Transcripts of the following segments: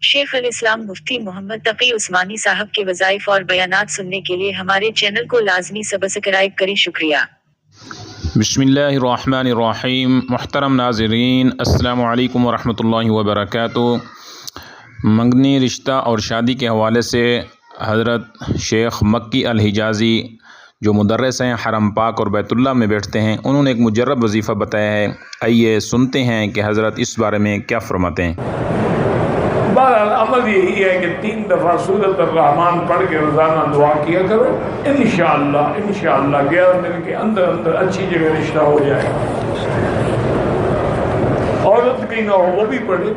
شیخ الاسلام مفتی محمد تقی عثمانی صاحب کے وظائف اور بیانات سننے کے لیے ہمارے چینل کو لازمی سبسکرائب کریں۔ شکریہ۔ بسم اللہ الرحمن الرحیم۔ محترم ناظرین، السلام علیکم ورحمۃ اللہ وبرکاتہ۔ منگنی رشتہ اور شادی کے حوالے سے حضرت شیخ مکی الحجازی جو مدرس ہیں، حرم پاک اور بیت اللہ میں بیٹھتے ہیں، انہوں نے ایک مجرب وظیفہ بتایا ہے۔ آئیے سنتے ہیں کہ حضرت اس بارے میں کیا فرماتے ہیں۔ بہرحال عمل یہی ہے کہ 3 دفعہ سورۃ الرحمن پڑھ کے روزانہ دعا کیا کرو، انشاءاللہ 11 دن کے اندر اچھی جگہ رشتہ ہو جائے گا۔ عورت کی نہ ہو وہ بھی پڑھے،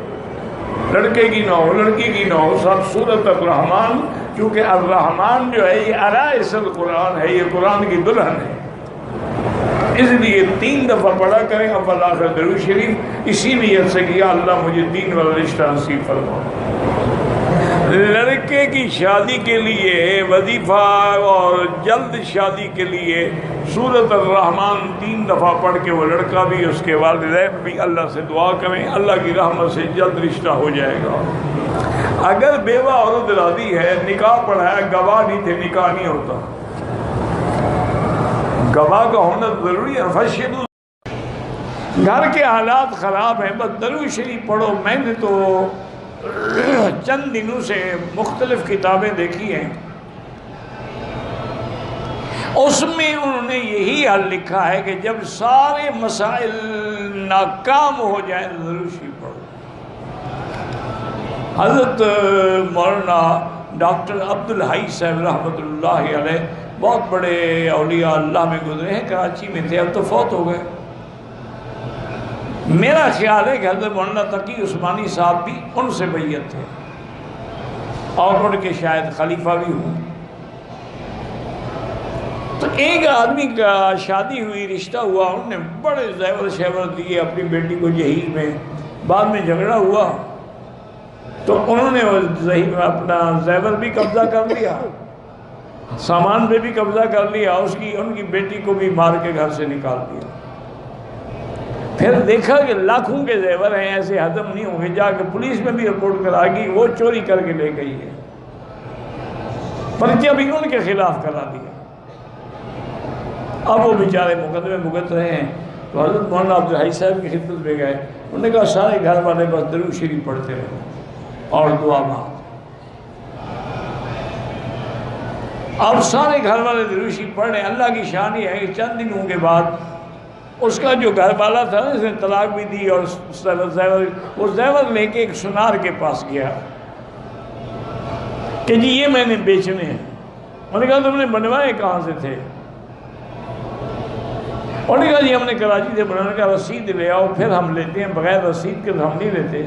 لڑکے کی نہ ہو لڑکی کی نہ ہو، سب سورۃ الرحمن، کیونکہ الرحمن جو ہے یہ عرائس القرآن ہے، یہ قرآن کی دلہن ہے، اس لیے 3 دفعہ پڑھا کریں اول آخر درود شریف، اسی نیت سے کہ یا اللہ مجھے دین والا رشتہ نصیب فرما۔ لڑکے کی شادی کے لیے وظیفہ اور جلد شادی کے لیے سورۃ الرحمن 3 دفعہ پڑھ کے وہ لڑکا بھی اس کے والدین بھی اللہ سے دعا کریں، اللہ کی رحمت سے جلد رشتہ ہو جائے گا۔ اگر بیوہ عورت راضی ہے، نکاح پڑھایا، گواہ نہیں تھے، نکاح نہیں ہوتا۔ گواہ کا ہونا ضروری ہے۔ فشدوا، گھر کے حالات خراب ہیں، بس درود شریف پڑھو۔ میں نے تو چند دنوں سے مختلف کتابیں دیکھی ہیں، اس میں انہوں نے یہی حل لکھا ہے کہ جب سارے مسائل ناکام ہو جائیں درود شریف پڑھو۔ حضرت مولانا ڈاکٹر عبدالحی صاحب رحمۃ اللہ علیہ بہت بڑے اولیاء اللہ میں گزرے ہیں، کراچی میں تھے، اب تو فوت ہو گئے۔ میرا خیال ہے کہ حضرت مولانا تقی عثمانی صاحب بھی ان سے بیعت تھے اور ان کے شاید خلیفہ بھی ہوں۔ تو ایک آدمی کا شادی ہوئی، رشتہ ہوا، انہوں نے بڑے زیور شیور دیے اپنی بیٹی کو جہیز میں، بعد میں جھگڑا ہوا تو انہوں نے اپنا زیور بھی قبضہ کر لیا، سامان پہ بھی قبضہ کر لیا، ان کی بیٹی کو بھی مار کے گھر سے نکال دیا۔ پھر دیکھا کہ لاکھوں کے زیور ہیں، ایسے ہضم نہیں ہوں گے، جا کے پولیس میں بھی رپورٹ کرا گئی، وہ چوری کر کے لے گئی ہے، پرچہ بھی ان کے خلاف کرا دیا۔ اب وہ بیچارے مقدمے بھگت رہے ہیں، تو حضرت مولانا عبدالحی صاحب کی خدمت میں گئے، انہوں نے کہا سارے گھر والے بس درود شریف پڑھتے رہے اور دعا مانگ۔ اب سارے گھر والے درود شریف پڑھ رہے ہیں۔ اللہ کی شان یہ ہے کہ چند دنوں کے بعد اس کا جو گھر والا تھا اس نے طلاق بھی دی، اور وہ زیور لے کے ایک سنار کے پاس گیا کہ جی یہ میں نے بیچنے ہیں۔ انہوں نے کہا تم نے بنوائے کہاں سے تھے؟ انہوں نے کہا جی ہم نے کراچی سے بنانے کا، رسید لے آؤ پھر ہم لیتے ہیں، بغیر رسید کے تو ہم نہیں لیتے۔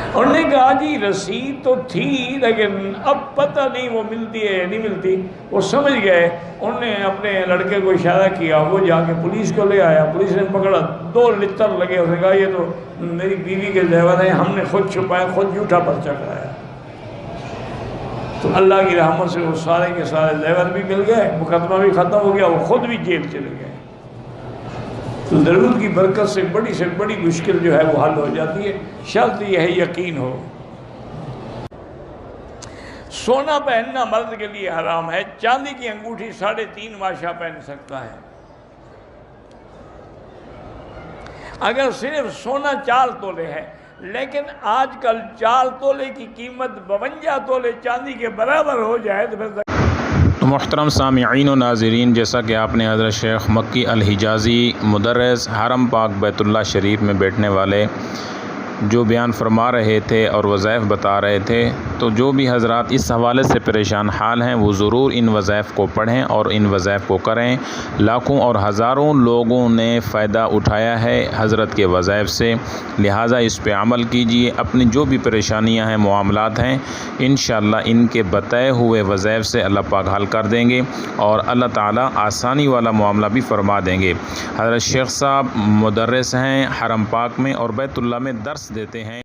انہوں نے کہا جی رسید تو تھی لیکن اب پتہ نہیں وہ ملتی ہے یا نہیں ملتی۔ وہ سمجھ گئے، انہوں نے اپنے لڑکے کو اشارہ کیا، وہ جا کے پولیس کو لے آیا، پولیس نے پکڑا، 2 لتر لگے، اس نے کہا یہ تو میری بیوی کے زیور ہیں، ہم نے خود چھپائے، خود جھوٹا پرچہ کرایا۔ تو اللہ کی رحمت سے وہ سارے کے سارے زیور بھی مل گئے، مقدمہ بھی ختم ہو گیا، وہ خود بھی جیل چلے گئے۔ تو درود کی برکت سے بڑی مشکل جو ہے وہ حل ہو جاتی ہے، شرط یہ ہے یقین ہو۔ سونا پہننا مرد کے لیے حرام ہے، چاندی کی انگوٹھی 3.5 ماشا پہن سکتا ہے۔ اگر صرف سونا 4 تولے ہے، لیکن آج کل 4 تولے کی قیمت 52 تولے چاندی کے برابر ہو جائے تو پھر تو محترم سامعین و ناظرین، جیسا کہ آپ نے حضرت شیخ مکی الحجازی مدرس حرم پاک بیت اللہ شریف میں بیٹھنے والے جو بیان فرما رہے تھے اور وظائف بتا رہے تھے، تو جو بھی حضرات اس حوالے سے پریشان حال ہیں وہ ضرور ان وظائف کو پڑھیں اور ان وظائف کو کریں۔ لاکھوں اور ہزاروں لوگوں نے فائدہ اٹھایا ہے حضرت کے وظائف سے، لہٰذا اس پہ عمل کیجیے۔ اپنی جو بھی پریشانیاں ہیں، معاملات ہیں، انشاءاللہ ان کے بتائے ہوئے وظائف سے اللہ پاک حل کر دیں گے اور اللہ تعالیٰ آسانی والا معاملہ بھی فرما دیں گے۔ حضرت شیخ صاحب مدرس ہیں، حرم پاک میں اور بیت اللہ میں درس دیتے ہیں۔